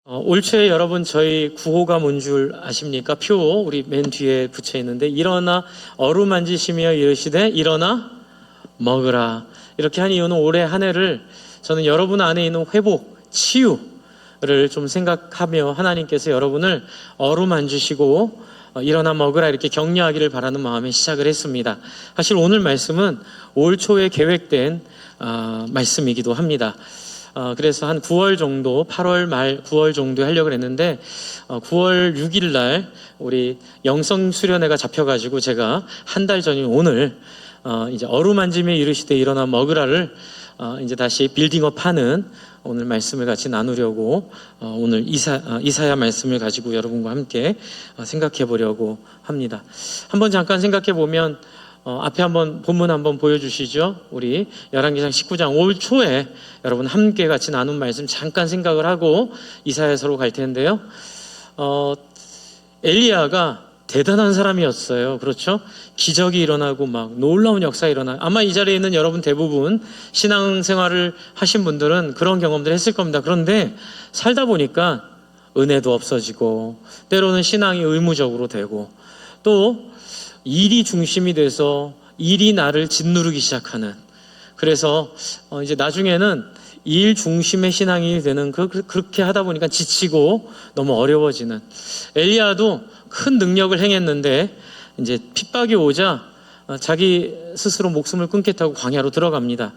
올 초에 여러분 저희 구호가 뭔 줄 아십니까? 표 우리 맨 뒤에 붙여 있는데 일어나 어루만지시며 이르시되 일어나 먹으라. 이렇게 한 이유는 올해 한 해를 저는 여러분 안에 있는 회복, 치유를 좀 생각하며 하나님께서 여러분을 어루만지시고 일어나 먹으라 이렇게 격려하기를 바라는 마음에 시작을 했습니다. 사실 오늘 말씀은 올 초에 계획된 말씀이기도 합니다. 그래서 한 9월 정도, 8월 말 9월 정도 하려고 했는데 9월 6일 날 우리 영성 수련회가 잡혀가지고 제가 한 달 전인 오늘 이제 어루만짐에 이르시되 일어나 먹으라를 이제 다시 빌딩업하는 오늘 말씀을 같이 나누려고 오늘 이사야 말씀을 가지고 여러분과 함께 생각해 보려고 합니다. 한번 잠깐 생각해 보면 앞에 한번 본문 한번 보여주시죠. 우리 열왕기상 19장 올 초에 여러분 함께 같이 나눈 말씀 잠깐 생각을 하고 이사야서로 갈 텐데요. 엘리야가 대단한 사람이었어요. 그렇죠? 기적이 일어나고 막 놀라운 역사가 일어나요. 아마 이 자리에 있는 여러분 대부분 신앙생활을 하신 분들은 그런 경험들 했을 겁니다. 그런데 살다 보니까 은혜도 없어지고 때로는 신앙이 의무적으로 되고 또 일이 중심이 돼서 일이 나를 짓누르기 시작하는, 그래서 이제 나중에는 일 중심의 신앙이 되는 그렇게 하다 보니까 지치고 너무 어려워지는, 엘리야도 큰 능력을 행했는데 이제 핍박이 오자 자기 스스로 목숨을 끊겠다고 광야로 들어갑니다.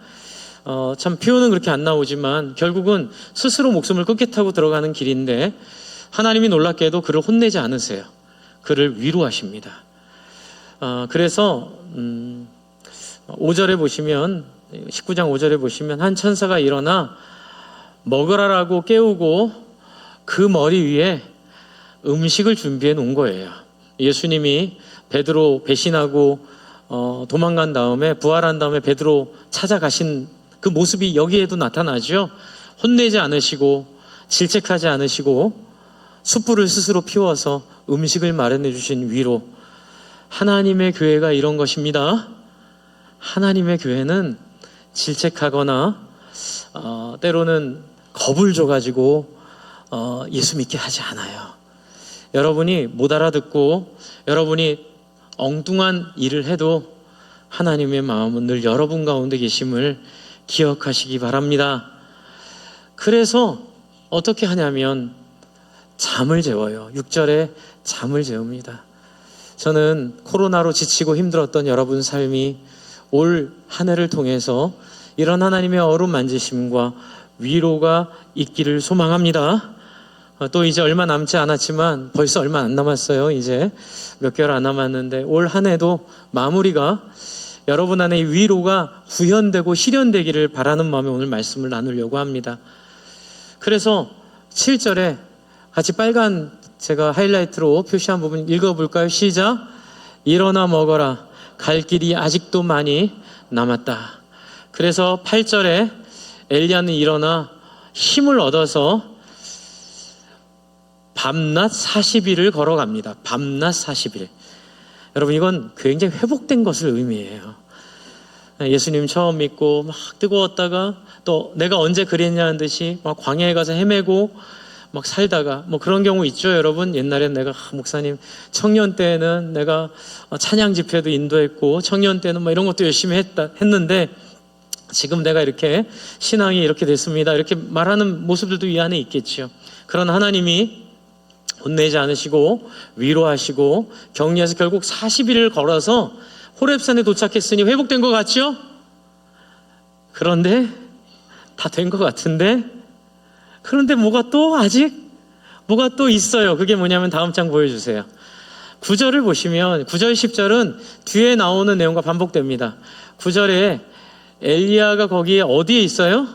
참 표현은 그렇게 안 나오지만 결국은 스스로 목숨을 끊겠다고 들어가는 길인데 하나님이 놀랍게도 그를 혼내지 않으세요. 그를 위로하십니다. 그래서 5절에 보시면 19장 5절에 보시면 한 천사가 일어나 먹으라라고 깨우고 그 머리 위에 음식을 준비해 놓은 거예요. 예수님이 베드로 배신하고 도망간 다음에 부활한 다음에 베드로 찾아가신 그 모습이 여기에도 나타나죠. 혼내지 않으시고 질책하지 않으시고 숯불을 스스로 피워서 음식을 마련해 주신 위로. 하나님의 교회가 이런 것입니다. 하나님의 교회는 질책하거나 때로는 겁을 줘가지고 예수 믿게 하지 않아요. 여러분이 못 알아듣고 여러분이 엉뚱한 일을 해도 하나님의 마음은 늘 여러분 가운데 계심을 기억하시기 바랍니다. 그래서 어떻게 하냐면 잠을 재워요. 6절에 잠을 재웁니다. 저는 코로나로 지치고 힘들었던 여러분 삶이 올 한 해를 통해서 이런 하나님의 어루만지심과 위로가 있기를 소망합니다. 또 이제 얼마 남지 않았지만 벌써 얼마 안 남았어요. 이제 몇 개월 안 남았는데 올 한 해도 마무리가 여러분 안에 위로가 구현되고 실현되기를 바라는 마음에 오늘 말씀을 나누려고 합니다. 그래서 7절에 같이 빨간 제가 하이라이트로 표시한 부분 읽어볼까요? 시작. 일어나 먹어라. 갈 길이 아직도 많이 남았다. 그래서 8절에 엘리야는 일어나 힘을 얻어서 밤낮 40일을 걸어갑니다. 밤낮 40일. 여러분 이건 굉장히 회복된 것을 의미해요. 예수님 처음 믿고 막 뜨거웠다가 또 내가 언제 그랬냐는 듯이 막 광야에 가서 헤매고 막 살다가 뭐 그런 경우 있죠. 여러분 옛날엔 내가 목사님 청년 때는 내가 찬양 집회도 인도했고 청년 때는 뭐 이런 것도 열심히 했는데 지금 내가 이렇게 신앙이 이렇게 됐습니다. 이렇게 말하는 모습들도 이 안에 있겠죠. 그런 하나님이 혼내지 않으시고 위로하시고 격려해서 결국 40일을 걸어서 호렙산에 도착했으니 회복된 것 같죠? 그런데 다 된 것 같은데 그런데 뭐가 또 있어요. 그게 뭐냐면 다음 장 보여주세요. 9절을 보시면 9절 10절은 뒤에 나오는 내용과 반복됩니다. 9절에 엘리야가 거기에 어디에 있어요?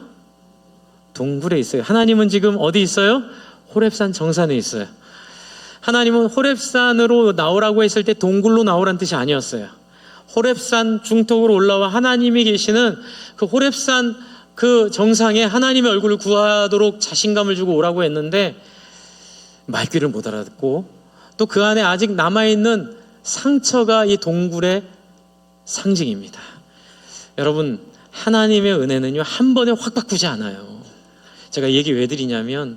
동굴에 있어요. 하나님은 지금 어디 있어요? 호렙산 정산에 있어요. 하나님은 호렙산으로 나오라고 했을 때 동굴로 나오라는 뜻이 아니었어요. 호렙산 중턱으로 올라와 하나님이 계시는 그 호렙산 그 정상에 하나님의 얼굴을 구하도록 자신감을 주고 오라고 했는데 말귀를 못 알아듣고 또 그 안에 아직 남아있는 상처가 이 동굴의 상징입니다. 여러분 하나님의 은혜는요 한 번에 확 바꾸지 않아요. 제가 이 얘기 왜 드리냐면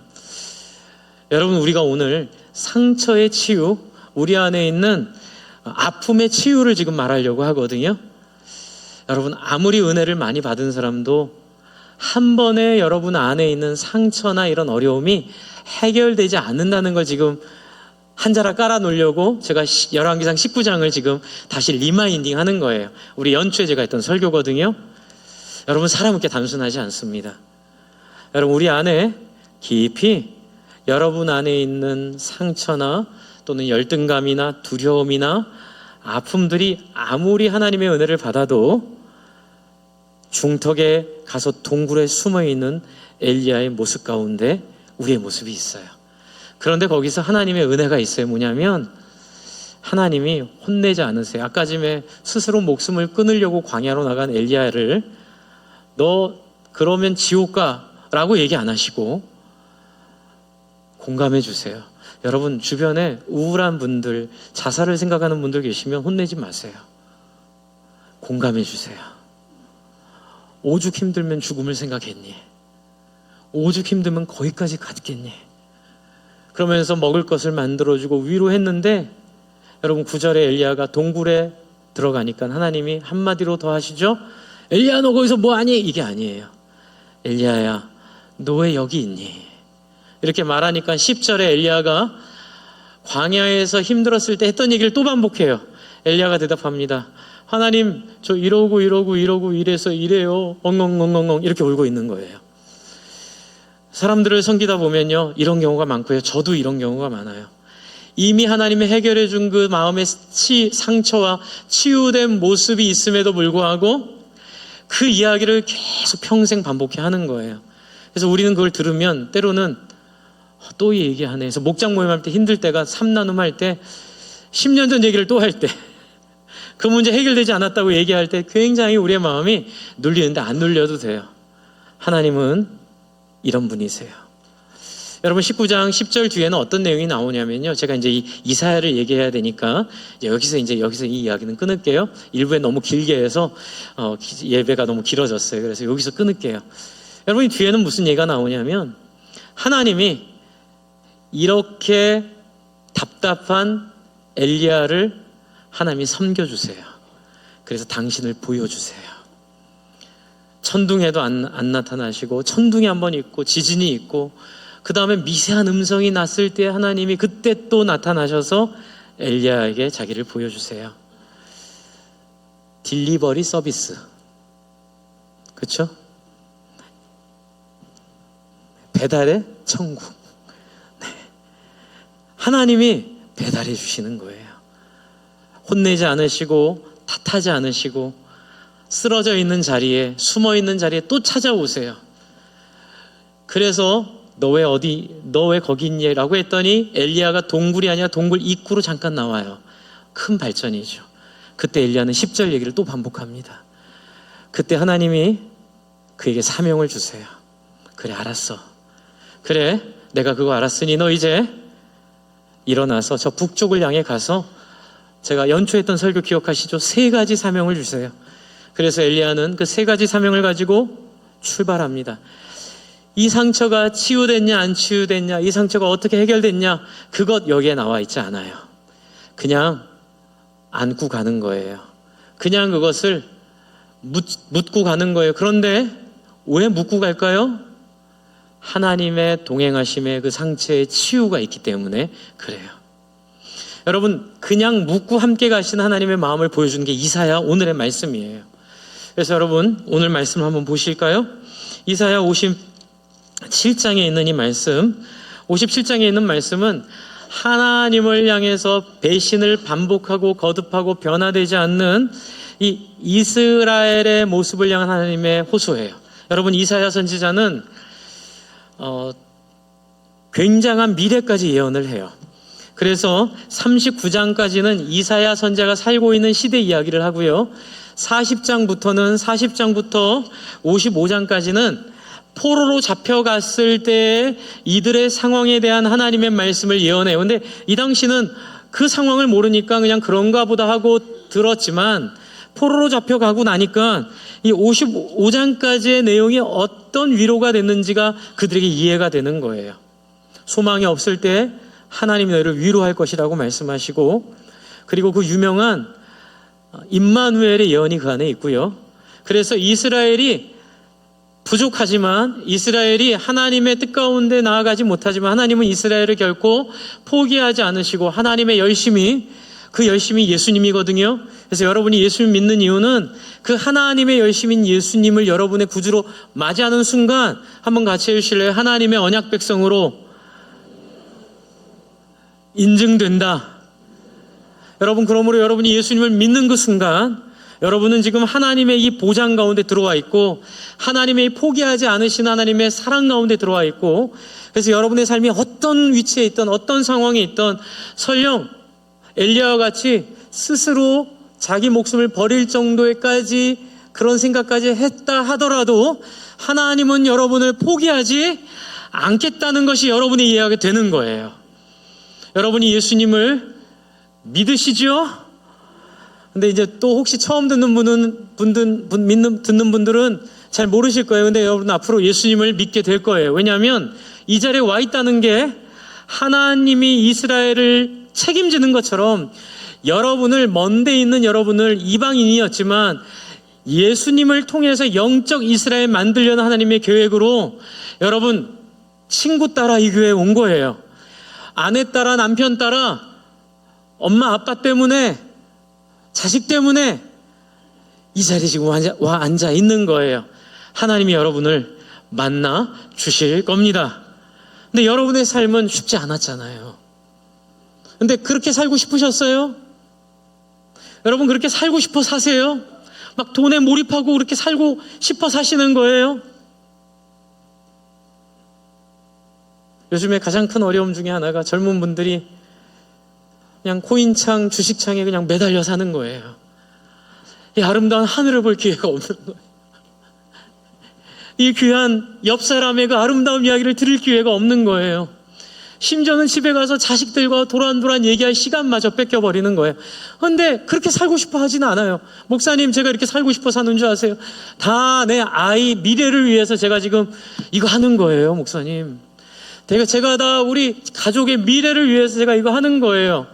여러분, 우리가 오늘 상처의 치유, 우리 안에 있는 아픔의 치유를 지금 말하려고 하거든요. 여러분, 아무리 은혜를 많이 받은 사람도 한 번에 여러분 안에 있는 상처나 이런 어려움이 해결되지 않는다는 걸 지금 한 자락 깔아 놓으려고 제가 열왕기상 19장을 지금 다시 리마인딩 하는 거예요. 우리 연초에 제가 했던 설교거든요. 여러분, 사람은 그렇게 단순하지 않습니다. 여러분, 우리 안에 깊이 여러분 안에 있는 상처나 또는 열등감이나 두려움이나 아픔들이 아무리 하나님의 은혜를 받아도 중턱에 가서 동굴에 숨어있는 엘리야의 모습 가운데 우리의 모습이 있어요. 그런데 거기서 하나님의 은혜가 있어요. 뭐냐면 하나님이 혼내지 않으세요. 아까 전에 스스로 목숨을 끊으려고 광야로 나간 엘리야를 너 그러면 지옥 가라고 얘기 안 하시고 공감해 주세요. 여러분, 주변에 우울한 분들, 자살을 생각하는 분들 계시면 혼내지 마세요. 공감해 주세요. 오죽 힘들면 죽음을 생각했니? 오죽 힘들면 거기까지 갔겠니? 그러면서 먹을 것을 만들어주고 위로했는데, 여러분, 9절에 엘리야가 동굴에 들어가니까 하나님이 한마디로 더 하시죠. 엘리야, 너 거기서 뭐하니? 이게 아니에요. 엘리야야, 너 왜 여기 있니? 이렇게 말하니까 10절에 엘리야가 광야에서 힘들었을 때 했던 얘기를 또 반복해요. 엘리야가 대답합니다. 하나님, 저 이러고 이래서 이래요. 엉엉엉엉엉 이렇게 울고 있는 거예요. 사람들을 섬기다 보면요, 이런 경우가 많고요. 저도 이런 경우가 많아요. 이미 하나님이 해결해 준 그 마음의 상처와 치유된 모습이 있음에도 불구하고 그 이야기를 계속 평생 반복해 하는 거예요. 그래서 우리는 그걸 들으면 때로는 또 얘기하네. 그래서 목장 모임할 때 힘들 때가 3나눔 할 때 10년 전 얘기를 또 할 때 그 문제 해결되지 않았다고 얘기할 때 굉장히 우리의 마음이 눌리는데 안 눌려도 돼요. 하나님은 이런 분이세요. 여러분, 19장 10절 뒤에는 어떤 내용이 나오냐면요. 제가 이제 이사야를 얘기해야 되니까 여기서 이 이야기는 끊을게요. 일부에 너무 길게 해서 예배가 너무 길어졌어요. 그래서 여기서 끊을게요. 여러분, 이 뒤에는 무슨 얘기가 나오냐면 하나님이 이렇게 답답한 엘리야를 하나님이 섬겨주세요. 그래서 당신을 보여주세요. 천둥에도 안 나타나시고 천둥이 한번 있고 지진이 있고 그 다음에 미세한 음성이 났을 때 하나님이 그때 또 나타나셔서 엘리야에게 자기를 보여주세요. 딜리버리 서비스, 그렇죠? 배달의 천국. 네. 하나님이 배달해 주시는 거예요. 혼내지 않으시고 탓하지 않으시고 쓰러져 있는 자리에, 숨어 있는 자리에 또 찾아오세요. 그래서 너 왜 거기 있니? 라고 했더니 엘리야가 동굴이 아니라 동굴 입구로 잠깐 나와요. 큰 발전이죠. 그때 엘리야는 10절 얘기를 또 반복합니다. 그때 하나님이 그에게 사명을 주세요. 그래, 알았어. 그래, 내가 그거 알았으니 너 이제 일어나서 저 북쪽을 향해 가서, 제가 연초했던 설교 기억하시죠? 3가지 사명을 주세요. 그래서 엘리야는 그 3가지 사명을 가지고 출발합니다. 이 상처가 치유됐냐 안 치유됐냐, 이 상처가 어떻게 해결됐냐, 그것 여기에 나와 있지 않아요. 그냥 안고 가는 거예요. 그냥 그것을 묻고 가는 거예요. 그런데 왜 묻고 갈까요? 하나님의 동행하심에 그 상처의 치유가 있기 때문에 그래요. 여러분, 그냥 묻고 함께 가신 하나님의 마음을 보여주는 게 이사야 오늘의 말씀이에요. 그래서 여러분, 오늘 말씀 한번 보실까요? 이사야 57장에 있는 이 말씀, 57장에 있는 말씀은 하나님을 향해서 배신을 반복하고 거듭하고 변화되지 않는 이 이스라엘의 모습을 향한 하나님의 호소예요. 여러분, 이사야 선지자는 굉장한 미래까지 예언을 해요. 그래서 39장까지는 이사야 선지자가 살고 있는 시대 이야기를 하고요, 40장부터 55장까지는 포로로 잡혀갔을 때 이들의 상황에 대한 하나님의 말씀을 예언해요. 근데 이 당시는 그 상황을 모르니까 그냥 그런가 보다 하고 들었지만, 포로로 잡혀가고 나니까 이 55장까지의 내용이 어떤 위로가 됐는지가 그들에게 이해가 되는 거예요. 소망이 없을 때 하나님이 너희를 위로할 것이라고 말씀하시고, 그리고 그 유명한 임마누엘의 예언이 그 안에 있고요. 그래서 이스라엘이 부족하지만, 이스라엘이 하나님의 뜻 가운데 나아가지 못하지만 하나님은 이스라엘을 결코 포기하지 않으시고 하나님의 열심이, 그 열심이 예수님이거든요. 그래서 여러분이 예수님 믿는 이유는 그 하나님의 열심인 예수님을 여러분의 구주로 맞이하는 순간, 한번 같이 해주실래요? 하나님의 언약 백성으로 인증된다. 여러분, 그러므로 여러분이 예수님을 믿는 그 순간 여러분은 지금 하나님의 이 보장 가운데 들어와 있고, 하나님의 포기하지 않으신 하나님의 사랑 가운데 들어와 있고, 그래서 여러분의 삶이 어떤 위치에 있던, 어떤 상황에 있던, 설령 엘리야와 같이 스스로 자기 목숨을 버릴 정도에까지 그런 생각까지 했다 하더라도 하나님은 여러분을 포기하지 않겠다는 것이 여러분이 이해하게 되는 거예요. 여러분이 예수님을 믿으시죠? 근데 이제 또 혹시 처음 듣는 듣는 분들은 잘 모르실 거예요. 근데 여러분 앞으로 예수님을 믿게 될 거예요. 왜냐하면 이 자리에 와 있다는 게 하나님이 이스라엘을 책임지는 것처럼 여러분을, 먼데 있는 여러분을, 이방인이었지만 예수님을 통해서 영적 이스라엘 만들려는 하나님의 계획으로 여러분 친구 따라 이 교회에 온 거예요. 아내 따라, 남편 따라, 엄마 아빠 때문에, 자식 때문에 이 자리에 지금 와 앉아 있는 거예요. 하나님이 여러분을 만나 주실 겁니다. 근데 여러분의 삶은 쉽지 않았잖아요. 근데 그렇게 살고 싶으셨어요? 여러분 그렇게 살고 싶어 사세요? 막 돈에 몰입하고 그렇게 살고 싶어 사시는 거예요? 요즘에 가장 큰 어려움 중에 하나가 젊은 분들이 그냥 코인창, 주식창에 그냥 매달려 사는 거예요. 이 아름다운 하늘을 볼 기회가 없는 거예요. 이 귀한 옆 사람의 그 아름다운 이야기를 들을 기회가 없는 거예요. 심지어는 집에 가서 자식들과 도란도란 얘기할 시간마저 뺏겨버리는 거예요. 그런데 그렇게 살고 싶어 하지는 않아요. 목사님, 제가 이렇게 살고 싶어 사는 줄 아세요? 다 내 아이 미래를 위해서 제가 지금 이거 하는 거예요, 목사님. 제가 다 우리 가족의 미래를 위해서 제가 이거 하는 거예요.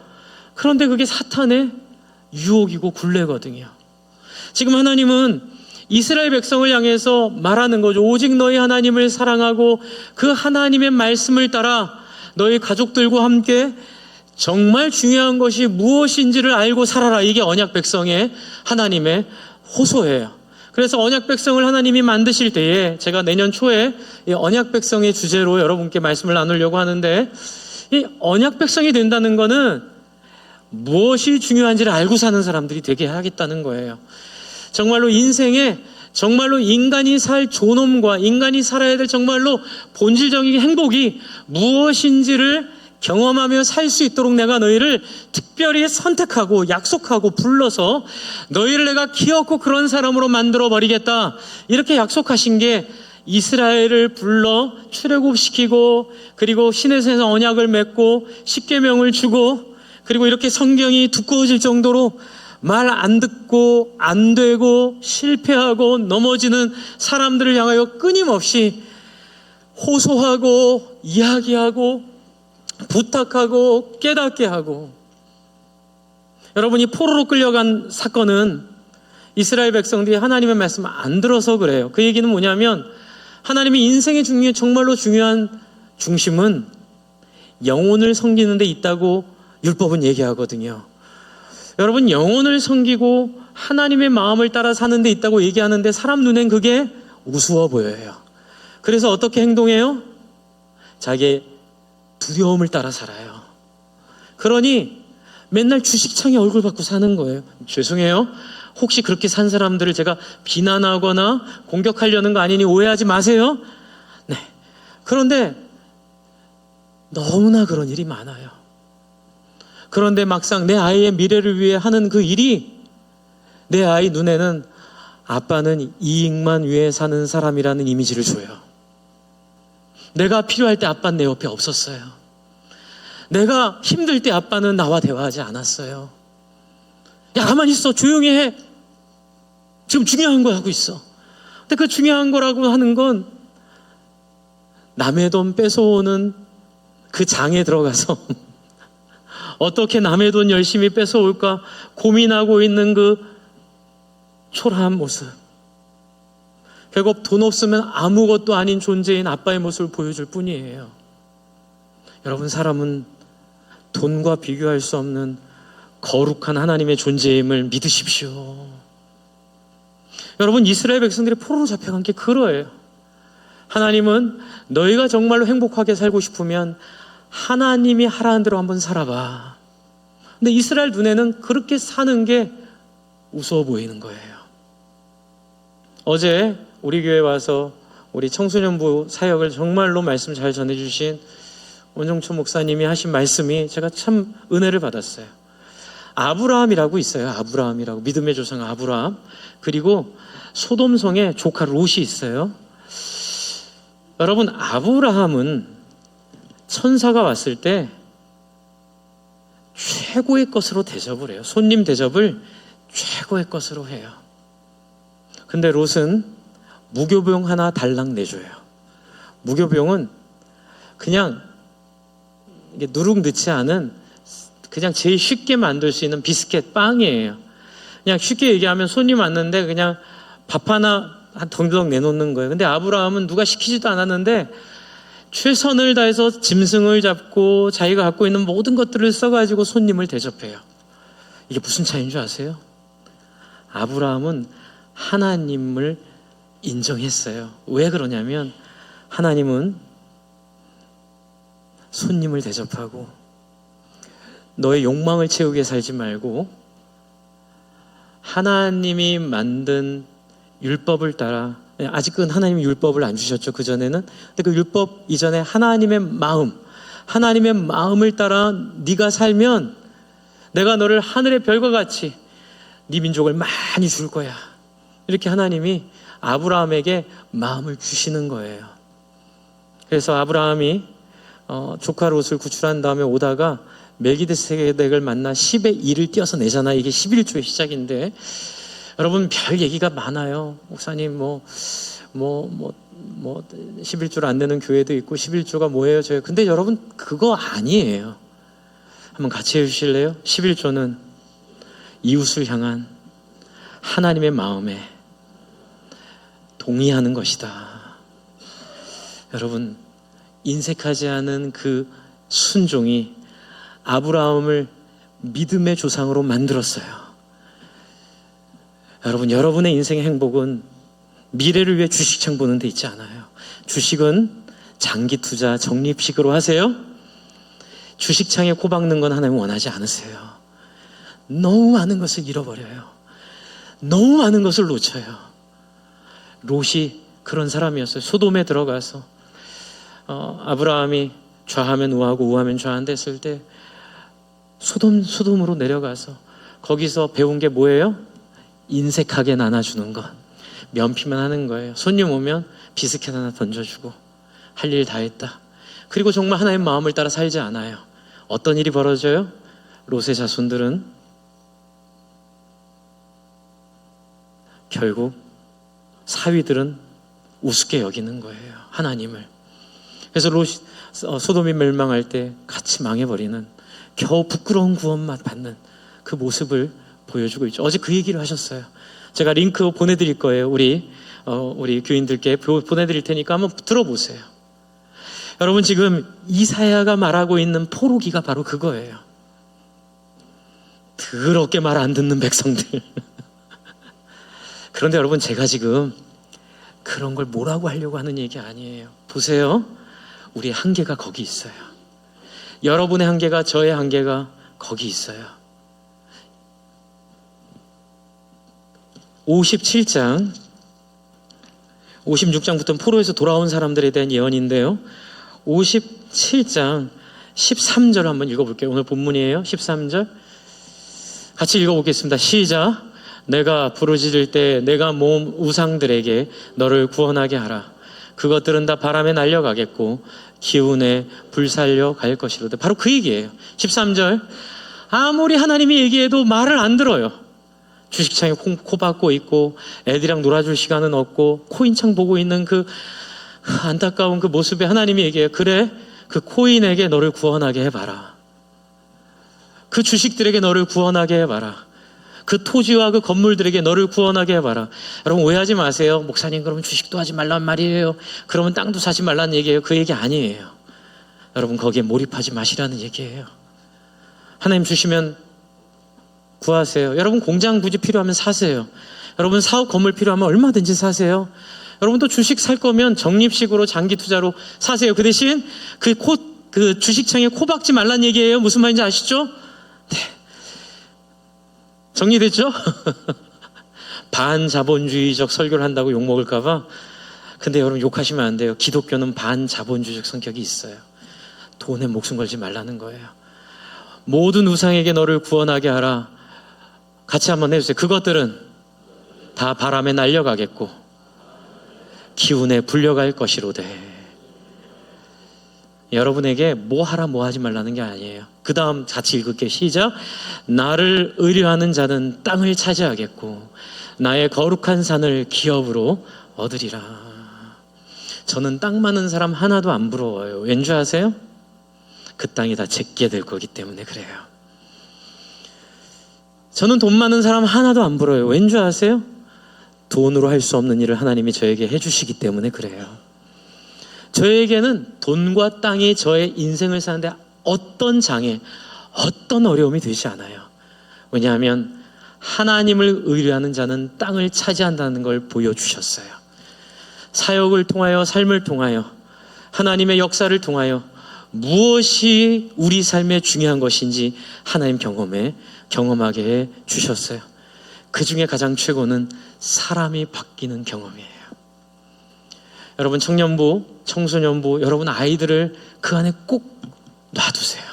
그런데 그게 사탄의 유혹이고 굴레거든요. 지금 하나님은 이스라엘 백성을 향해서 말하는 거죠. 오직 너희 하나님을 사랑하고 그 하나님의 말씀을 따라 너희 가족들과 함께 정말 중요한 것이 무엇인지를 알고 살아라. 이게 언약 백성의 하나님의 호소예요. 그래서 언약 백성을 하나님이 만드실 때에 제가 내년 초에 이 언약 백성의 주제로 여러분께 말씀을 나누려고 하는데, 이 언약 백성이 된다는 거는 무엇이 중요한지를 알고 사는 사람들이 되게 하겠다는 거예요. 정말로 인생에 정말로 인간이 살 존엄과 인간이 살아야 될 정말로 본질적인 행복이 무엇인지를 경험하며 살 수 있도록 내가 너희를 특별히 선택하고 약속하고 불러서 너희를 내가 기어코 그런 사람으로 만들어 버리겠다. 이렇게 약속하신 게 이스라엘을 불러 출애굽시키고, 그리고 시내산에서 언약을 맺고 십계명을 주고, 그리고 이렇게 성경이 두꺼워질 정도로 말 안 듣고 안 되고 실패하고 넘어지는 사람들을 향하여 끊임없이 호소하고 이야기하고 부탁하고 깨닫게 하고. 여러분이 포로로 끌려간 사건은 이스라엘 백성들이 하나님의 말씀을 안 들어서 그래요. 그 얘기는 뭐냐면 하나님이 인생의 정말로 중요한 중심은 영혼을 섬기는 데 있다고 율법은 얘기하거든요. 여러분, 영혼을 섬기고 하나님의 마음을 따라 사는 데 있다고 얘기하는데 사람 눈엔 그게 우스워 보여요. 그래서 어떻게 행동해요? 자기의 두려움을 따라 살아요. 그러니 맨날 주식창에 얼굴 받고 사는 거예요. 죄송해요. 혹시 그렇게 산 사람들을 제가 비난하거나 공격하려는 거 아니니 오해하지 마세요. 네. 그런데 너무나 그런 일이 많아요. 그런데 막상 내 아이의 미래를 위해 하는 그 일이 내 아이 눈에는 아빠는 이익만 위해 사는 사람이라는 이미지를 줘요. 내가 필요할 때 아빠는 내 옆에 없었어요. 내가 힘들 때 아빠는 나와 대화하지 않았어요. 야, 가만히 있어. 조용히 해. 지금 중요한 거 하고 있어. 근데 그 중요한 거라고 하는 건 남의 돈 뺏어오는 그 장에 들어가서 어떻게 남의 돈 열심히 뺏어올까 고민하고 있는 그 초라한 모습. 결국 돈 없으면 아무것도 아닌 존재인 아빠의 모습을 보여줄 뿐이에요. 여러분, 사람은 돈과 비교할 수 없는 거룩한 하나님의 존재임을 믿으십시오. 여러분, 이스라엘 백성들이 포로로 잡혀간 게 그러해요. 하나님은 너희가 정말로 행복하게 살고 싶으면 하나님이 하라는 대로 한번 살아봐. 근데 이스라엘 눈에는 그렇게 사는 게 우스워 보이는 거예요. 어제 우리 교회 와서 우리 청소년부 사역을 정말로 말씀 잘 전해주신 원종초 목사님이 하신 말씀이 제가 참 은혜를 받았어요. 아브라함이라고 있어요. 아브라함이라고, 믿음의 조상 아브라함. 그리고 소돔성에 조카 롯이 있어요. 여러분, 아브라함은 천사가 왔을 때 최고의 것으로 대접을 해요. 손님 대접을 최고의 것으로 해요. 근데 롯은 무교병 하나 달랑 내줘요. 무교병은 그냥 이게 누룩 넣지 않은 그냥 제일 쉽게 만들 수 있는 비스켓 빵이에요. 그냥 쉽게 얘기하면 손님 왔는데 그냥 밥 하나 한 덩덕 내놓는 거예요. 근데 아브라함은 누가 시키지도 않았는데 최선을 다해서 짐승을 잡고 자기가 갖고 있는 모든 것들을 써가지고 손님을 대접해요. 이게 무슨 차이인 줄 아세요? 아브라함은 하나님을 인정했어요. 왜 그러냐면 하나님은 손님을 대접하고 너의 욕망을 채우게 살지 말고 하나님이 만든 율법을 따라, 아직은 하나님이 율법을 안 주셨죠. 그전에는. 근데 그 율법 이전에 하나님의 마음을 따라 네가 살면 내가 너를 하늘의 별과 같이 네 민족을 많이 줄 거야. 이렇게 하나님이 아브라함에게 마음을 주시는 거예요. 그래서 아브라함이 조카 롯을 구출한 다음에 오다가 멜기세덱을 만나 10의 1을 떼어서 내잖아. 이게 11조의 시작인데 여러분, 별 얘기가 많아요. 목사님 11조를 안 내는 교회도 있고 11조가 뭐예요? 근데 여러분, 그거 아니에요. 한번 같이 해주실래요? 11조는 이웃을 향한 하나님의 마음에 동의하는 것이다. 여러분, 인색하지 않은 그 순종이 아브라함을 믿음의 조상으로 만들었어요. 여러분, 여러분의 인생의 행복은 미래를 위해 주식창 보는 데 있지 않아요. 주식은 장기 투자, 적립식으로 하세요. 주식창에 코 박는 건 하나님 원하지 않으세요. 너무 많은 것을 잃어버려요. 너무 많은 것을 놓쳐요. 롯이 그런 사람이었어요. 소돔에 들어가서 아브라함이 좌하면 우하고 우하면 좌한데 했을 때 소돔으로 내려가서 거기서 배운 게 뭐예요? 인색하게 나눠주는 것, 면피만 하는 거예요. 손님 오면 비스켓 하나 던져주고 할 일 다 했다. 그리고 정말 하나님 마음을 따라 살지 않아요. 어떤 일이 벌어져요? 롯의 자손들은 결국 사위들은 우습게 여기는 거예요, 하나님을. 그래서 소돔이 멸망할 때 같이 망해버리는, 겨우 부끄러운 구원만 받는 그 모습을 보여주고 있죠. 어제 그 얘기를 하셨어요. 제가 링크 보내드릴 거예요. 우리 교인들께 보내드릴 테니까 한번 들어보세요. 여러분, 지금 이사야가 말하고 있는 포로기가 바로 그거예요. 더럽게 말 안 듣는 백성들. 그런데 여러분, 제가 지금 그런 걸 뭐라고 하려고 하는 얘기 아니에요. 보세요. 우리의 한계가 거기 있어요. 여러분의 한계가, 저의 한계가 거기 있어요. 57장 56장부터는 포로에서 돌아온 사람들에 대한 예언인데요. 57장 13절 한번 읽어볼게요. 오늘 본문이에요. 13절 같이 읽어보겠습니다. 시작. 내가 부르짖을 때 내가 모은 우상들에게 너를 구원하게 하라. 그것들은 다 바람에 날려가겠고 기운에 불살려 갈 것이로다. 바로 그 얘기예요. 13절 아무리 하나님이 얘기해도 말을 안 들어요. 주식창에 코 박고 있고 애들이랑 놀아줄 시간은 없고 코인창 보고 있는 그 안타까운 그 모습에 하나님이 얘기해요. 그래 그 코인에게 너를 구원하게 해봐라. 그 주식들에게 너를 구원하게 해봐라. 그 토지와 그 건물들에게 너를 구원하게 해봐라. 여러분 오해하지 마세요. 목사님 그러면 주식도 하지 말란 말이에요. 그러면 땅도 사지 말란 얘기예요. 그 얘기 아니에요. 여러분 거기에 몰입하지 마시라는 얘기예요. 하나님 주시면 구하세요. 여러분 공장 부지 필요하면 사세요. 여러분 사업 건물 필요하면 얼마든지 사세요. 여러분 또 주식 살 거면 적립식으로 장기 투자로 사세요. 그 대신 그 주식창에 코 박지 말란 얘기예요. 무슨 말인지 아시죠? 네. 정리됐죠? 반자본주의적 설교를 한다고 욕먹을까봐. 근데 여러분 욕하시면 안 돼요. 기독교는 반자본주의적 성격이 있어요. 돈에 목숨 걸지 말라는 거예요. 모든 우상에게 너를 구원하게 하라. 같이 한번 해주세요. 그것들은 다 바람에 날려가겠고 기운에 불려갈 것이로되. 여러분에게 뭐 하라 뭐 하지 말라는 게 아니에요. 그 다음 같이 읽을게요. 시작. 나를 의뢰하는 자는 땅을 차지하겠고 나의 거룩한 산을 기업으로 얻으리라. 저는 땅 많은 사람 하나도 안 부러워요. 왠지 아세요? 그 땅이 다 제게 될 거기 때문에 그래요. 저는 돈 많은 사람 하나도 안 부러워요. 왠지 아세요? 돈으로 할 수 없는 일을 하나님이 저에게 해주시기 때문에 그래요. 저에게는 돈과 땅이 저의 인생을 사는데 어떤 장애, 어떤 어려움이 되지 않아요. 왜냐하면 하나님을 의뢰하는 자는 땅을 차지한다는 걸 보여주셨어요. 사역을 통하여, 삶을 통하여, 하나님의 역사를 통하여 무엇이 우리 삶에 중요한 것인지 하나님 경험하게 해 주셨어요. 그 중에 가장 최고는 사람이 바뀌는 경험이에요. 여러분 청년부, 청소년부, 여러분 아이들을 그 안에 꼭 놔두세요.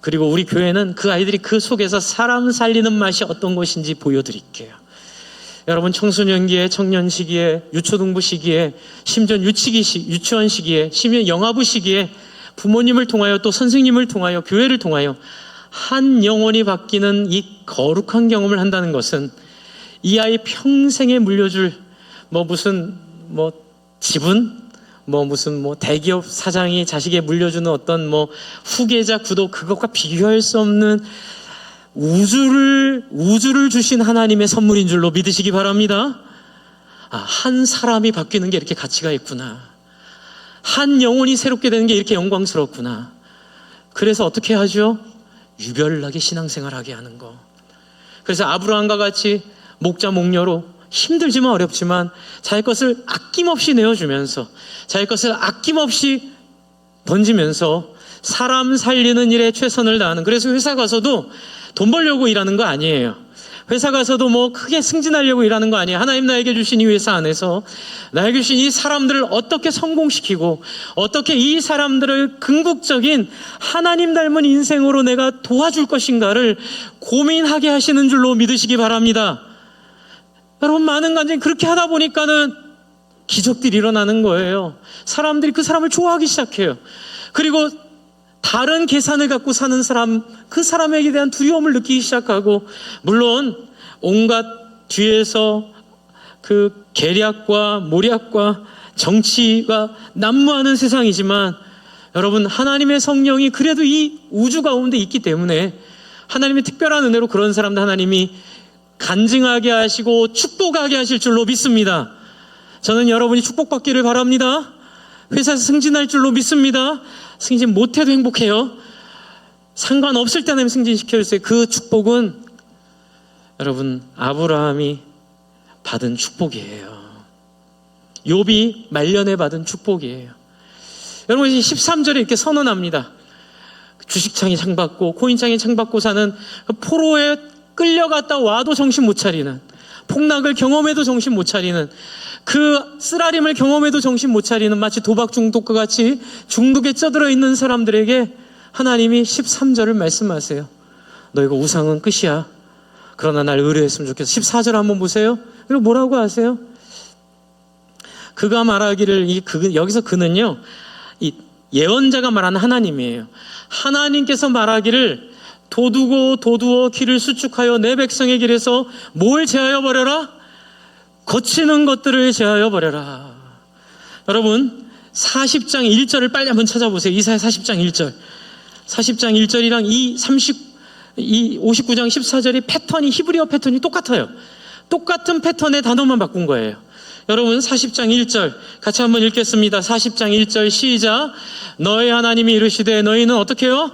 그리고 우리 교회는 그 아이들이 그 속에서 사람 살리는 맛이 어떤 것인지 보여드릴게요. 여러분 청소년기에, 청년 시기에, 유초등부 시기에, 심지어 유치원 시기에, 심지어 영아부 시기에 부모님을 통하여 또 선생님을 통하여 교회를 통하여 한 영혼이 바뀌는 이 거룩한 경험을 한다는 것은 이 아이 평생에 물려줄 무슨 지분, 무슨 대기업 사장이 자식에 물려주는 어떤 후계자 구도, 그것과 비교할 수 없는 우주를 주신 하나님의 선물인 줄로 믿으시기 바랍니다. 한 사람이 바뀌는 게 이렇게 가치가 있구나. 한 영혼이 새롭게 되는 게 이렇게 영광스럽구나. 그래서 어떻게 하죠? 유별나게 신앙생활하게 하는 거. 그래서 아브라함과 같이 목자 목녀로 힘들지만 어렵지만 자기 것을 아낌없이 내어주면서 자기 것을 아낌없이 던지면서 사람 살리는 일에 최선을 다하는. 그래서 회사 가서도 돈 벌려고 일하는 거 아니에요. 회사 가서도 크게 승진하려고 일하는 거 아니에요. 하나님 나에게 주신 이 회사 안에서 나에게 주신 이 사람들을 어떻게 성공시키고 어떻게 이 사람들을 궁극적인 하나님 닮은 인생으로 내가 도와줄 것인가를 고민하게 하시는 줄로 믿으시기 바랍니다. 여러분 많은 간증이 그렇게 하다 보니까는 기적들이 일어나는 거예요. 사람들이 그 사람을 좋아하기 시작해요. 그리고 다른 계산을 갖고 사는 사람, 그 사람에게 대한 두려움을 느끼기 시작하고, 물론 온갖 뒤에서 그 계략과 모략과 정치가 난무하는 세상이지만 여러분 하나님의 성령이 그래도 이 우주 가운데 있기 때문에 하나님의 특별한 은혜로 그런 사람들 하나님이 간증하게 하시고 축복하게 하실 줄로 믿습니다. 저는 여러분이 축복받기를 바랍니다. 회사에서 승진할 줄로 믿습니다. 승진 못해도 행복해요. 상관없을 때 하나님 승진시켜주세요. 그 축복은 여러분 아브라함이 받은 축복이에요. 욥이 말년에 받은 축복이에요. 여러분 13절에 이렇게 선언합니다. 주식창에 창받고 코인창에 창받고 사는 포로에 끌려갔다 와도 정신 못 차리는, 폭락을 경험해도 정신 못 차리는, 그 쓰라림을 경험해도 정신 못 차리는, 마치 도박 중독과 같이 중독에 쩌들어 있는 사람들에게 하나님이 13절을 말씀하세요. 너희가 우상은 끝이야. 그러나 날 의뢰했으면 좋겠어. 14절 한번 보세요. 그리고 뭐라고 하세요? 그가 말하기를, 여기서 그는요, 이 예언자가 말하는 하나님이에요. 하나님께서 말하기를 도두어 길을 수축하여 내 백성의 길에서 뭘 제하여 버려라? 거치는 것들을 제하여 버려라. 여러분 40장 1절을 빨리 한번 찾아보세요. 이사야 40장 1절. 40장 1절이랑 이 59장 14절이 패턴이 히브리어 패턴이 똑같아요. 똑같은 패턴의 단어만 바꾼 거예요. 여러분 40장 1절 같이 한번 읽겠습니다. 40장 1절 시작. 너희 하나님이 이르시되 너희는 어떻게 해요?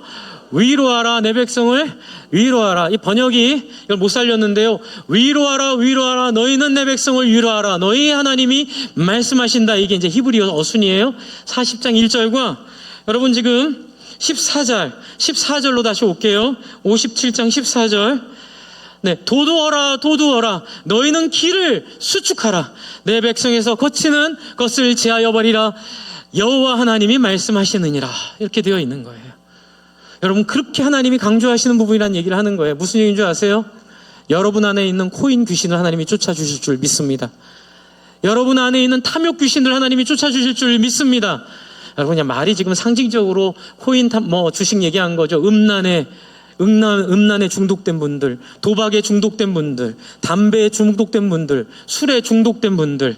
위로하라 내 백성을 위로하라. 이 번역이 이걸 못 살렸는데요. 위로하라 위로하라 너희는 내 백성을 위로하라. 너희 하나님이 말씀하신다. 이게 이제 히브리어 어순이에요. 40장 1절과 여러분 지금 14절로 다시 올게요. 57장 14절. 네, 도두어라 도두어라 너희는 길을 수축하라. 내 백성에서 거치는 것을 제하여 버리라. 여호와 하나님이 말씀하시느니라. 이렇게 되어 있는 거예요. 여러분 그렇게 하나님이 강조하시는 부분이라는 얘기를 하는 거예요. 무슨 얘기인 줄 아세요? 여러분 안에 있는 코인 귀신을 하나님이 쫓아주실 줄 믿습니다. 여러분 안에 있는 탐욕 귀신을 하나님이 쫓아주실 줄 믿습니다. 여러분 그냥 말이 지금 상징적으로 코인 주식 얘기한 거죠. 음란에 중독된 분들, 도박에 중독된 분들, 담배에 중독된 분들, 술에 중독된 분들,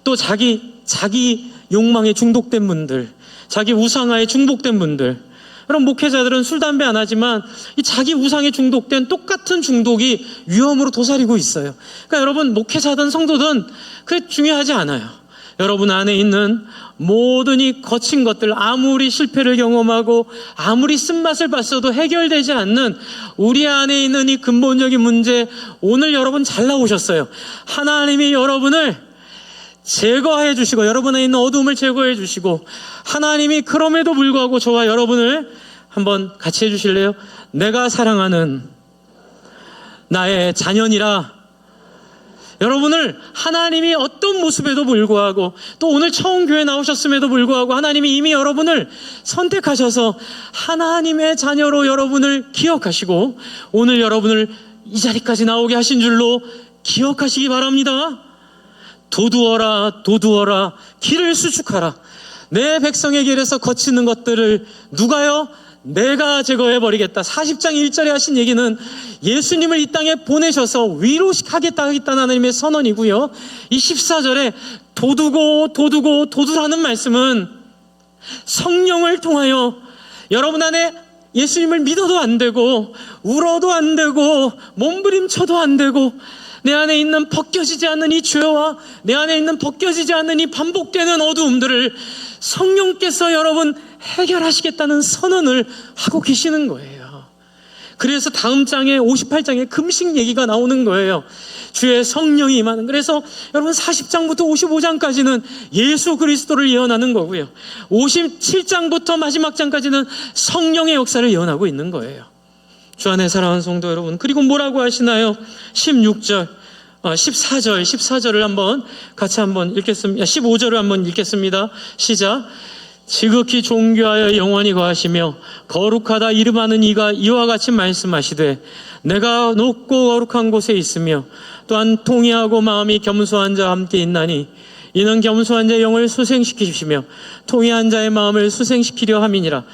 또 자기 욕망에 중독된 분들, 자기 우상화에 중독된 분들. 여러분 목회자들은 술, 담배 안 하지만 이 자기 우상에 중독된 똑같은 중독이 위험으로 도사리고 있어요. 그러니까 여러분 목회자든 성도든 그게 중요하지 않아요. 여러분 안에 있는 모든 이 거친 것들, 아무리 실패를 경험하고 아무리 쓴맛을 봤어도 해결되지 않는 우리 안에 있는 이 근본적인 문제, 오늘 여러분 잘 나오셨어요. 하나님이 여러분을 제거해 주시고 여러분 안에 있는 어두움을 제거해 주시고 하나님이 그럼에도 불구하고 저와 여러분을 한번 같이 해주실래요? 내가 사랑하는 나의 자녀니라. 여러분을 하나님이 어떤 모습에도 불구하고 또 오늘 처음 교회 나오셨음에도 불구하고 하나님이 이미 여러분을 선택하셔서 하나님의 자녀로 여러분을 기억하시고 오늘 여러분을 이 자리까지 나오게 하신 줄로 기억하시기 바랍니다. 도두어라 도두어라 길을 수축하라. 내 백성의 길에서 거치는 것들을 누가요? 내가 제거해버리겠다. 40장 1절에 하신 얘기는 예수님을 이 땅에 보내셔서 위로하겠다 하겠다는 하나님의 선언이고요. 이 14절에 도두라는 말씀은 성령을 통하여 여러분 안에 예수님을 믿어도 안 되고 울어도 안 되고 몸부림쳐도 안 되고 내 안에 있는 벗겨지지 않는 이 죄와 내 안에 있는 벗겨지지 않는 이 반복되는 어두움들을 성령께서 여러분 해결하시겠다는 선언을 하고 계시는 거예요. 그래서 다음 장에 58장에 금식 얘기가 나오는 거예요. 주의 성령이 임하는. 그래서 여러분 40장부터 55장까지는 예수 그리스도를 예언하는 거고요. 57장부터 마지막 장까지는 성령의 역사를 예언하고 있는 거예요. 주 안에 사랑하는 성도 여러분, 그리고 뭐라고 하시나요? 16절, 14절을 한번 같이 한번 읽겠습니다. 15절을 한번 읽겠습니다. 시작. 지극히 존귀하여 영원히 거하시며 거룩하다 이름하는 이가 이와 같이 말씀하시되 내가 높고 거룩한 곳에 있으며 또한 통회하고 마음이 겸손한 자와 함께 있나니 이는 겸손한 자의 영을 수생시키시며 통회한 자의 마음을 수생시키려 함이니라.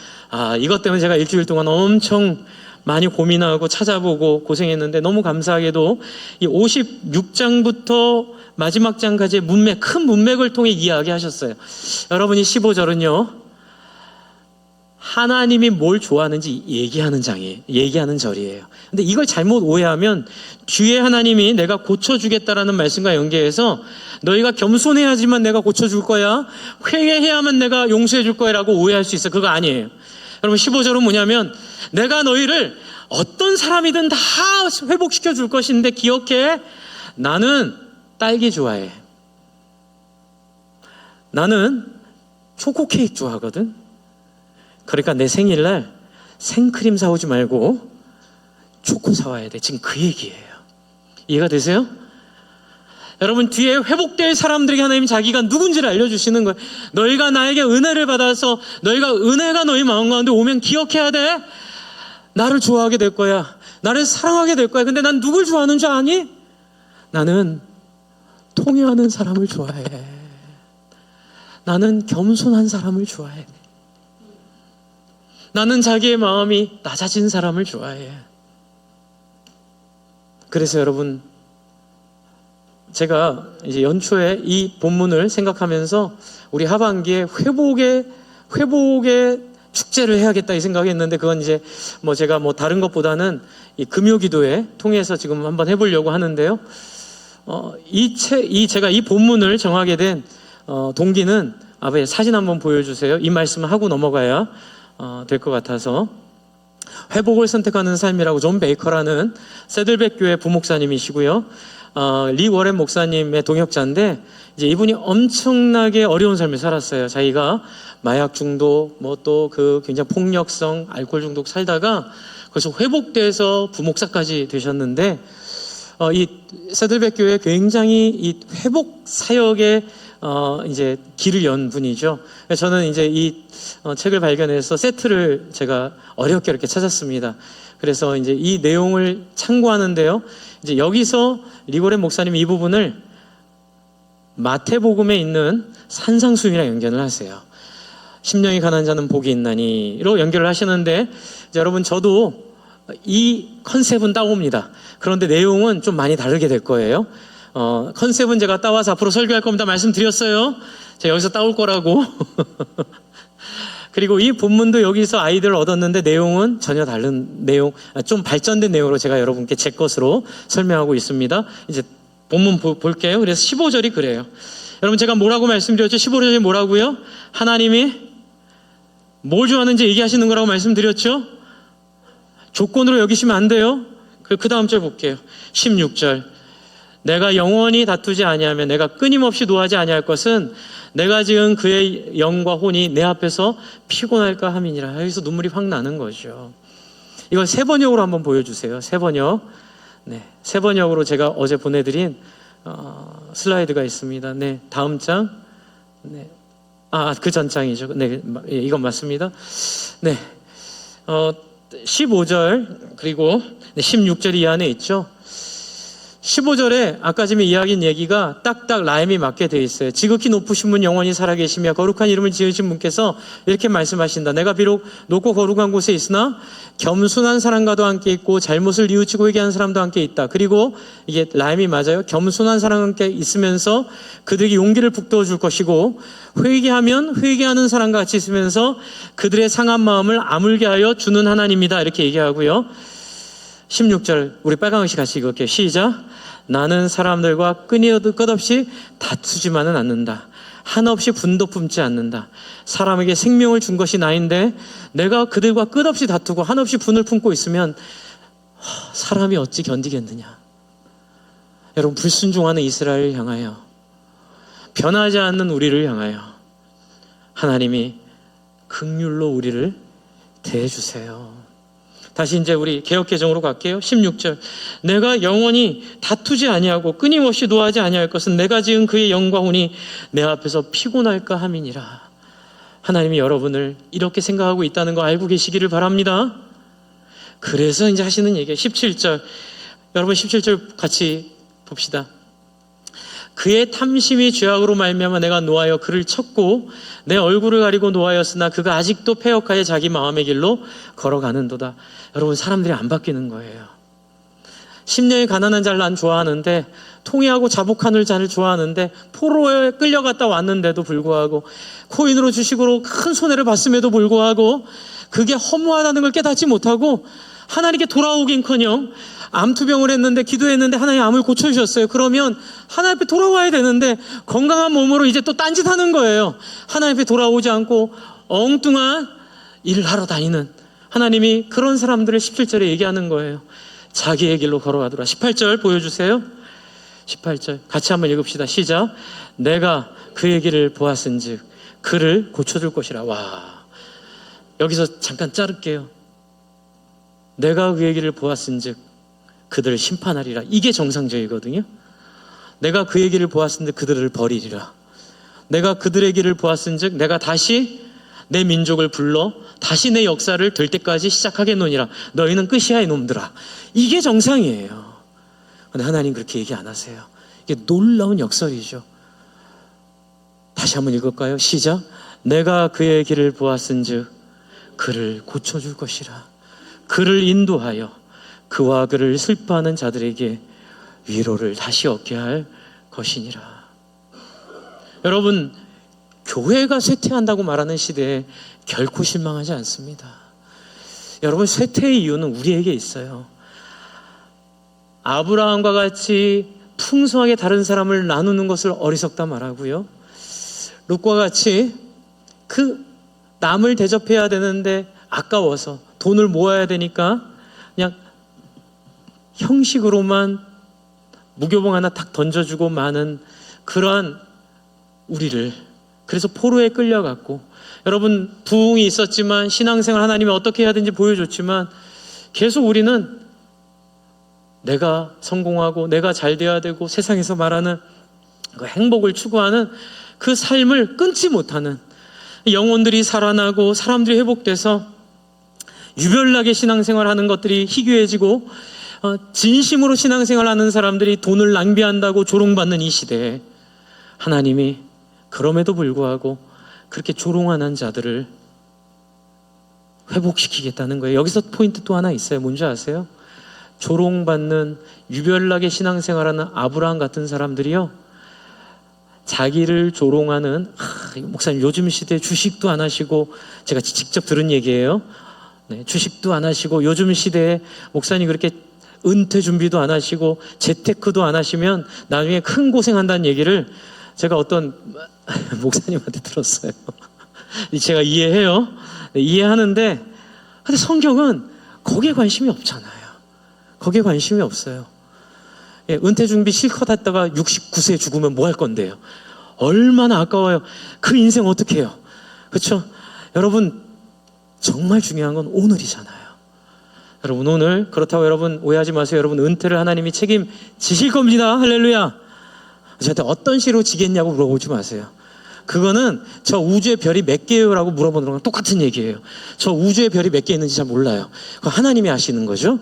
이것 때문에 제가 일주일 동안 엄청 많이 고민하고 찾아보고 고생했는데 너무 감사하게도 이 56장부터 마지막 장까지의 문맥, 큰 문맥을 통해 이야기하셨어요. 여러분이 15절은요 하나님이 뭘 좋아하는지 얘기하는 장이에요. 얘기하는 절이에요. 근데 이걸 잘못 오해하면 뒤에 하나님이 내가 고쳐주겠다라는 말씀과 연계해서 너희가 겸손해야지만 내가 고쳐줄 거야, 회개해야만 내가 용서해 줄 거야 라고 오해할 수 있어요. 그거 아니에요. 여러분 15절은 뭐냐면 내가 너희를 어떤 사람이든 다 회복시켜 줄 것인데 기억해, 나는 딸기 좋아해. 나는 초코 케이크 좋아하거든. 그러니까 내 생일날 생크림 사오지 말고 초코 사와야 돼. 지금 그 얘기예요. 이해가 되세요? 여러분 뒤에 회복될 사람들에게 하나님 자기가 누군지를 알려주시는 거예요. 너희가 나에게 은혜를 받아서 은혜가 너희 마음 가운데 오면 기억해야 돼. 나를 좋아하게 될 거야. 나를 사랑하게 될 거야. 근데 난 누굴 좋아하는 줄 아니? 나는 통회하는 사람을 좋아해. 나는 겸손한 사람을 좋아해. 나는 자기의 마음이 낮아진 사람을 좋아해. 그래서 여러분 제가 이제 연초에 이 본문을 생각하면서 우리 하반기에 회복의 축제를 해야겠다 이 생각했는데, 그건 이제 제가 다른 것보다는 이 금요기도회 통해서 지금 한번 해보려고 하는데요. 제가 이 본문을 정하게 된 동기는, 아버지 사진 한번 보여주세요. 이 말씀을 하고 넘어가야 될 것 같아서. 회복을 선택하는 삶이라고 존 베이커라는 세들백 교회 부목사님이시고요. 리 워렌 목사님의 동역자인데, 이제 이분이 엄청나게 어려운 삶을 살았어요. 자기가 마약 중독, 또 굉장히 폭력성, 알코올 중독 살다가 그래서 회복돼서 부목사까지 되셨는데, 이 세들백 교회 굉장히 이 회복 사역에 이제 길을 연 분이죠. 저는 이제 이 책을 발견해서 세트를 제가 어렵게 이렇게 찾았습니다. 그래서 이제 이 내용을 참고하는데요. 이제 여기서 리고렌 목사님이 이 부분을 마태복음에 있는 산상수훈이랑 연결을 하세요. 심령이 가난한 자는 복이 있나니로 연결을 하시는데, 여러분 저도 이 컨셉은 따옵니다. 그런데 내용은 좀 많이 다르게 될 거예요. 컨셉은 제가 따와서 앞으로 설교할 겁니다. 말씀드렸어요. 제가 여기서 따올 거라고. 그리고 이 본문도 여기서 아이디어를 얻었는데 내용은 전혀 다른 내용, 좀 발전된 내용으로 제가 여러분께 제 것으로 설명하고 있습니다. 이제 본문 볼게요. 그래서 15절이 그래요. 여러분 제가 뭐라고 말씀드렸죠? 15절이 뭐라고요? 하나님이 뭘 좋아하는지 얘기하시는 거라고 말씀드렸죠? 조건으로 여기시면 안 돼요. 그 다음 절 볼게요. 16절. 내가 영원히 다투지 아니하면 내가 끊임없이 노하지 아니할 것은 내가 지은 그의 영과 혼이 내 앞에서 피곤할까 함이니라. 여기서 눈물이 확 나는 거죠. 이걸 세 번역으로 한번 보여주세요. 세 번역. 네, 세 번역으로 제가 어제 보내드린 슬라이드가 있습니다. 네, 다음 장. 네, 그 전 장이죠. 네, 이건 맞습니다. 네, 15절 그리고 16절이 이 안에 있죠. 15절에 아까 전에 이야기한 얘기가 딱딱 라임이 맞게 돼 있어요. 지극히 높으신 분 영원히 살아계시며 거룩한 이름을 지으신 분께서 이렇게 말씀하신다. 내가 비록 높고 거룩한 곳에 있으나 겸손한 사람과도 함께 있고 잘못을 뉘우치고 회개하는 사람도 함께 있다. 그리고 이게 라임이 맞아요. 겸손한 사람과 함께 있으면서 그들에게 용기를 북돋워 줄 것이고, 회개하면 회개하는 사람과 같이 있으면서 그들의 상한 마음을 아물게 하여 주는 하나님이다. 이렇게 얘기하고요. 16절 우리 빨간 글씨 같이 읽을게요. 시작. 나는 사람들과 끝없이 다투지만은 않는다. 한없이 분도 품지 않는다. 사람에게 생명을 준 것이 나인데 내가 그들과 끝없이 다투고 한없이 분을 품고 있으면 사람이 어찌 견디겠느냐. 여러분, 불순종하는 이스라엘을 향하여, 변하지 않는 우리를 향하여 하나님이 긍휼로 우리를 대해주세요. 다시 이제 우리 개역개정으로 갈게요. 16절. 내가 영원히 다투지 아니하고 끊임없이 노하지 아니할 것은 내가 지은 그의 영과 혼이 내 앞에서 피곤할까 함이니라. 하나님이 여러분을 이렇게 생각하고 있다는 거 알고 계시기를 바랍니다. 그래서 이제 하시는 얘기예요. 17절. 여러분 17절 같이 봅시다. 그의 탐심이 죄악으로 말미암아 내가 노하여 그를 쳤고 내 얼굴을 가리고 노하였으나 그가 아직도 패역하여 자기 마음의 길로 걸어가는도다. 여러분, 사람들이 안 바뀌는 거예요. 심령이 가난한 자를 난 좋아하는데, 통회하고 자복하는 자를 좋아하는데, 포로에 끌려갔다 왔는데도 불구하고, 코인으로 주식으로 큰 손해를 봤음에도 불구하고 그게 허무하다는 걸 깨닫지 못하고 하나님께 돌아오긴커녕 암투병을 했는데, 기도했는데 하나님 암을 고쳐주셨어요. 그러면 하나님 앞에 돌아와야 되는데 건강한 몸으로 이제 또 딴짓하는 거예요. 하나님 앞에 돌아오지 않고 엉뚱한 일을 하러 다니는, 하나님이 그런 사람들을 17절에 얘기하는 거예요. 자기의 길로 걸어가더라. 18절 보여주세요. 18절 같이 한번 읽읍시다. 시작. 내가 그의 길을 보았은즉 그를 고쳐줄 것이라. 와, 여기서 잠깐 자를게요. 내가 그의 길을 보았은즉 그들을 심판하리라. 이게 정상적이거든요. 내가 그의 길을 보았은즉 그들을 버리리라. 내가 그들의 길을 보았은즉 내가 다시 내 민족을 불러 다시 내 역사를 될 때까지 시작하겠노니라. 너희는 끝이야 이놈들아. 이게 정상이에요. 근데 하나님 그렇게 얘기 안 하세요. 이게 놀라운 역설이죠. 다시 한번 읽을까요? 시작. 내가 그의 길을 보았은즉 그를 고쳐줄 것이라. 그를 인도하여 그와 그를 슬퍼하는 자들에게 위로를 다시 얻게 할 것이니라. 여러분, 교회가 쇠퇴한다고 말하는 시대에 결코 실망하지 않습니다. 여러분, 쇠퇴의 이유는 우리에게 있어요. 아브라함과 같이 풍성하게 다른 사람을 나누는 것을 어리석다 말하고요, 룻과 같이 그 남을 대접해야 되는데 아까워서 돈을 모아야 되니까 그냥 형식으로만 무교봉 하나 탁 던져주고 마는 그러한 우리를, 그래서 포로에 끌려갔고, 여러분, 부흥이 있었지만 신앙생활 하나님이 어떻게 해야 되는지 보여줬지만 계속 우리는 내가 성공하고 내가 잘 돼야 되고 세상에서 말하는 그 행복을 추구하는 그 삶을 끊지 못하는, 영혼들이 살아나고 사람들이 회복돼서 유별나게 신앙생활하는 것들이 희귀해지고 진심으로 신앙생활하는 사람들이 돈을 낭비한다고 조롱받는 이 시대에 하나님이 그럼에도 불구하고 그렇게 조롱하는 자들을 회복시키겠다는 거예요. 여기서 포인트 또 하나 있어요. 뭔지 아세요? 조롱받는 유별나게 신앙생활하는 아브라함 같은 사람들이요, 자기를 조롱하는, 목사님 요즘 시대에 주식도 안 하시고, 제가 직접 들은 얘기예요. 네, 주식도 안 하시고 요즘 시대에 목사님 그렇게 은퇴 준비도 안 하시고 재테크도 안 하시면 나중에 큰 고생한다는 얘기를 제가 어떤 목사님한테 들었어요. 제가 이해해요. 네, 이해하는데, 근데 성경은 거기에 관심이 없잖아요. 거기에 관심이 없어요. 예, 은퇴 준비 실컷 했다가 69세에 죽으면 뭐 할 건데요? 얼마나 아까워요. 그 인생 어떻게 해요? 그렇죠? 여러분, 정말 중요한 건 오늘이잖아요. 여러분, 오늘, 그렇다고 여러분 오해하지 마세요. 여러분, 은퇴를 하나님이 책임지실 겁니다. 할렐루야. 저한테 어떤 시로 지겠냐고 물어보지 마세요. 그거는 저 우주의 별이 몇 개예요? 라고 물어보는 거랑 똑같은 얘기예요. 저 우주의 별이 몇 개 있는지 잘 몰라요. 그거 하나님이 아시는 거죠.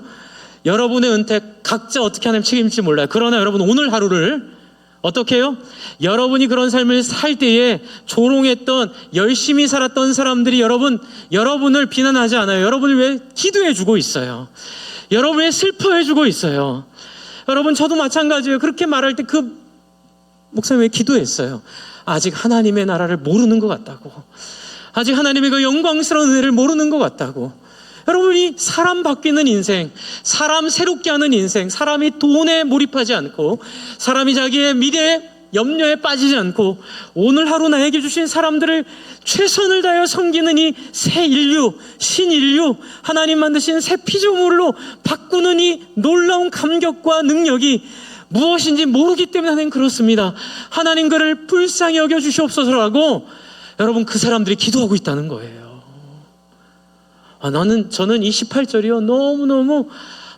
여러분의 은퇴 각자 어떻게 하나님 책임질지 몰라요. 그러나 여러분, 오늘 하루를 어떻게 해요? 여러분이 그런 삶을 살 때에 조롱했던, 열심히 살았던 사람들이 여러분을 비난하지 않아요. 여러분을 왜 기도해 주고 있어요. 여러분을 왜 슬퍼해 주고 있어요. 여러분, 저도 마찬가지예요. 그렇게 말할 때 그 목사님 왜 기도했어요? 아직 하나님의 나라를 모르는 것 같다고. 아직 하나님의 그 영광스러운 은혜를 모르는 것 같다고. 여러분이 사람 바뀌는 인생, 사람 새롭게 하는 인생, 사람이 돈에 몰입하지 않고, 사람이 자기의 미래에 염려에 빠지지 않고, 오늘 하루 나에게 주신 사람들을 최선을 다하여 섬기는 이 새 인류, 신인류, 하나님 만드신 새 피조물로 바꾸는 이 놀라운 감격과 능력이 무엇인지 모르기 때문에 하나님 그렇습니다. 하나님 그를 불쌍히 여겨 주시옵소서라고 여러분, 그 사람들이 기도하고 있다는 거예요. 저는 이 18절이요, 너무너무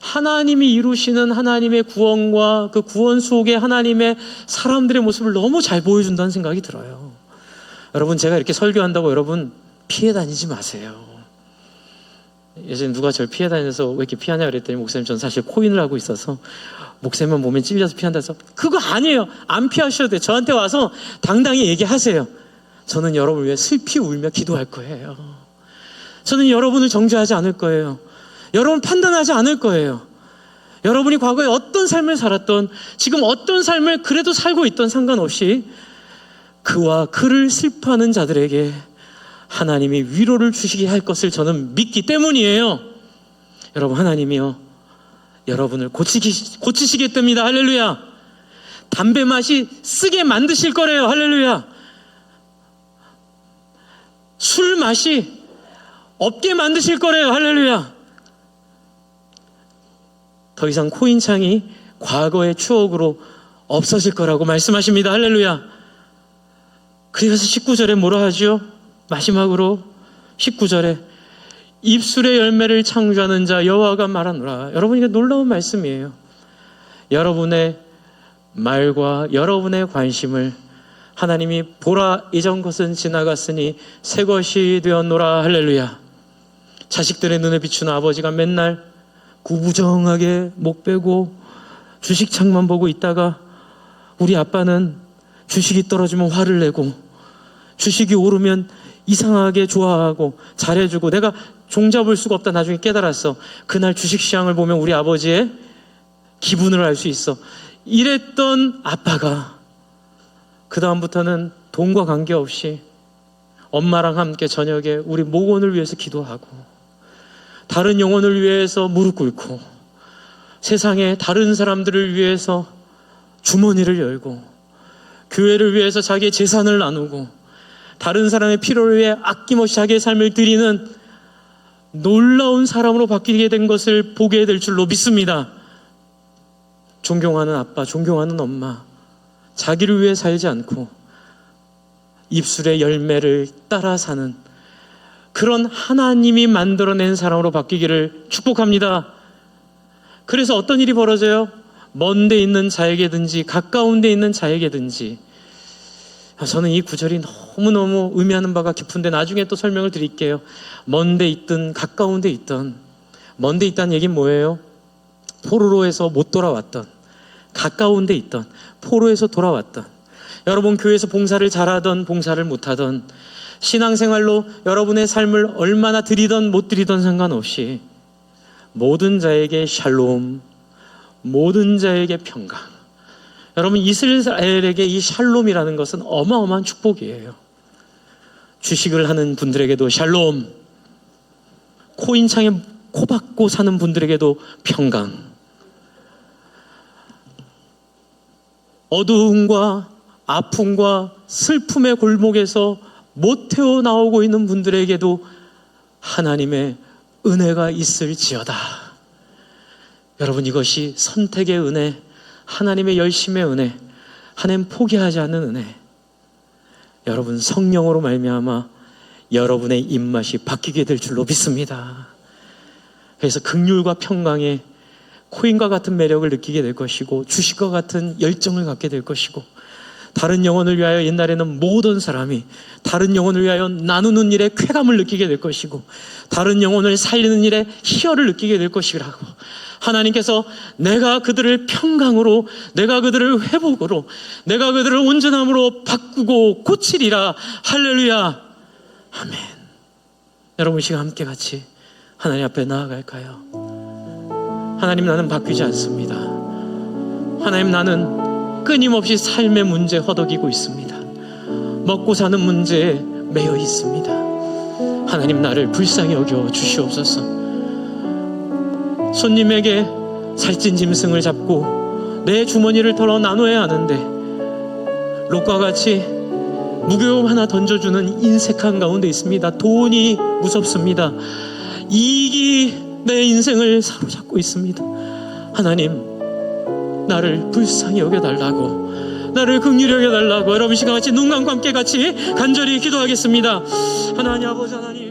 하나님이 이루시는 하나님의 구원과 그 구원 속에 하나님의 사람들의 모습을 너무 잘 보여준다는 생각이 들어요. 여러분, 제가 이렇게 설교한다고 여러분 피해 다니지 마세요. 예전에 누가 저를 피해 다녀서 왜 이렇게 피하냐 그랬더니, 목사님 전 사실 코인을 하고 있어서 목사님만 몸에 찔려서 피한다 해서, 그거 아니에요. 안 피하셔도 돼요. 저한테 와서 당당히 얘기하세요. 저는 여러분을 위해 슬피 울며 기도할 거예요. 저는 여러분을 정죄하지 않을 거예요. 여러분 판단하지 않을 거예요. 여러분이 과거에 어떤 삶을 살았던, 지금 어떤 삶을 그래도 살고 있던 상관없이 그와 그를 슬퍼하는 자들에게 하나님이 위로를 주시게 할 것을 저는 믿기 때문이에요. 여러분, 하나님이요, 여러분을 고치시겠답니다. 할렐루야. 담배 맛이 쓰게 만드실 거래요. 할렐루야. 술 맛이 없게 만드실 거래요. 할렐루야. 더 이상 코인창이 과거의 추억으로 없어질 거라고 말씀하십니다. 할렐루야. 그래서 19절에 뭐라 하죠? 마지막으로 19절에 입술의 열매를 창조하는 자 여호와가 말하노라. 여러분, 이게 놀라운 말씀이에요. 여러분의 말과 여러분의 관심을 하나님이 보라, 이전 것은 지나갔으니 새 것이 되었노라. 할렐루야. 자식들의 눈에 비추는 아버지가 맨날 구부정하게 목 빼고 주식창만 보고 있다가, 우리 아빠는 주식이 떨어지면 화를 내고 주식이 오르면 이상하게 좋아하고 잘해주고, 내가 종잡을 수가 없다 나중에 깨달았어. 그날 주식시장을 보면 우리 아버지의 기분을 알 수 있어. 이랬던 아빠가 그 다음부터는 돈과 관계없이 엄마랑 함께 저녁에 우리 목원을 위해서 기도하고, 다른 영혼을 위해서 무릎 꿇고, 세상에 다른 사람들을 위해서 주머니를 열고, 교회를 위해서 자기의 재산을 나누고, 다른 사람의 필요를 위해 아낌없이 자기의 삶을 드리는 놀라운 사람으로 바뀌게 된 것을 보게 될 줄로 믿습니다. 존경하는 아빠, 존경하는 엄마, 자기를 위해 살지 않고 입술의 열매를 따라 사는 그런 하나님이 만들어낸 사람으로 바뀌기를 축복합니다. 그래서 어떤 일이 벌어져요? 먼 데 있는 자에게든지 가까운 데 있는 자에게든지. 저는 이 구절이 너무너무 의미하는 바가 깊은데 나중에 또 설명을 드릴게요. 먼 데 있든 가까운 데 있든. 먼 데 있다는 얘기는 뭐예요? 포로로에서 못 돌아왔던, 가까운 데 있던, 포로에서 돌아왔던, 여러분 교회에서 봉사를 잘하던 봉사를 못하던, 신앙생활로 여러분의 삶을 얼마나 드리던 못 드리던 상관없이 모든 자에게 샬롬, 모든 자에게 평강. 여러분 이스라엘에게 이 샬롬이라는 것은 어마어마한 축복이에요. 주식을 하는 분들에게도 샬롬, 코인창에 코 박고 사는 분들에게도 평강, 어두움과 아픔과 슬픔의 골목에서 못 태어나오고 있는 분들에게도 하나님의 은혜가 있을지어다. 여러분 이것이 선택의 은혜, 하나님의 열심의 은혜, 하나님 포기하지 않는 은혜. 여러분 성령으로 말미암아 여러분의 입맛이 바뀌게 될 줄로 믿습니다. 그래서 긍휼과 평강에 코인과 같은 매력을 느끼게 될 것이고, 주식과 같은 열정을 갖게 될 것이고, 다른 영혼을 위하여 옛날에는 모든 사람이 다른 영혼을 위하여 나누는 일에 쾌감을 느끼게 될 것이고, 다른 영혼을 살리는 일에 희열을 느끼게 될 것이라고 하나님께서 내가 그들을 평강으로, 내가 그들을 회복으로, 내가 그들을 온전함으로 바꾸고 고치리라. 할렐루야. 아멘. 여러분 이 시간 함께 같이 하나님 앞에 나아갈까요? 하나님 나는 바뀌지 않습니다. 하나님 나는 끊임없이 삶의 문제 허덕이고 있습니다. 먹고 사는 문제에 매여 있습니다. 하나님 나를 불쌍히 여겨 주시옵소서. 손님에게 살찐 짐승을 잡고 내 주머니를 털어 나눠야 하는데 롯과 같이 무거움 하나 던져주는 인색한 가운데 있습니다. 돈이 무섭습니다. 이익이 내 인생을 사로잡고 있습니다. 하나님 나를 불쌍히 여겨달라고, 나를 긍휼히 여겨달라고 여러분 시간 같이 눈 감고 함께 같이 간절히 기도하겠습니다. 하나님 아버지, 하나님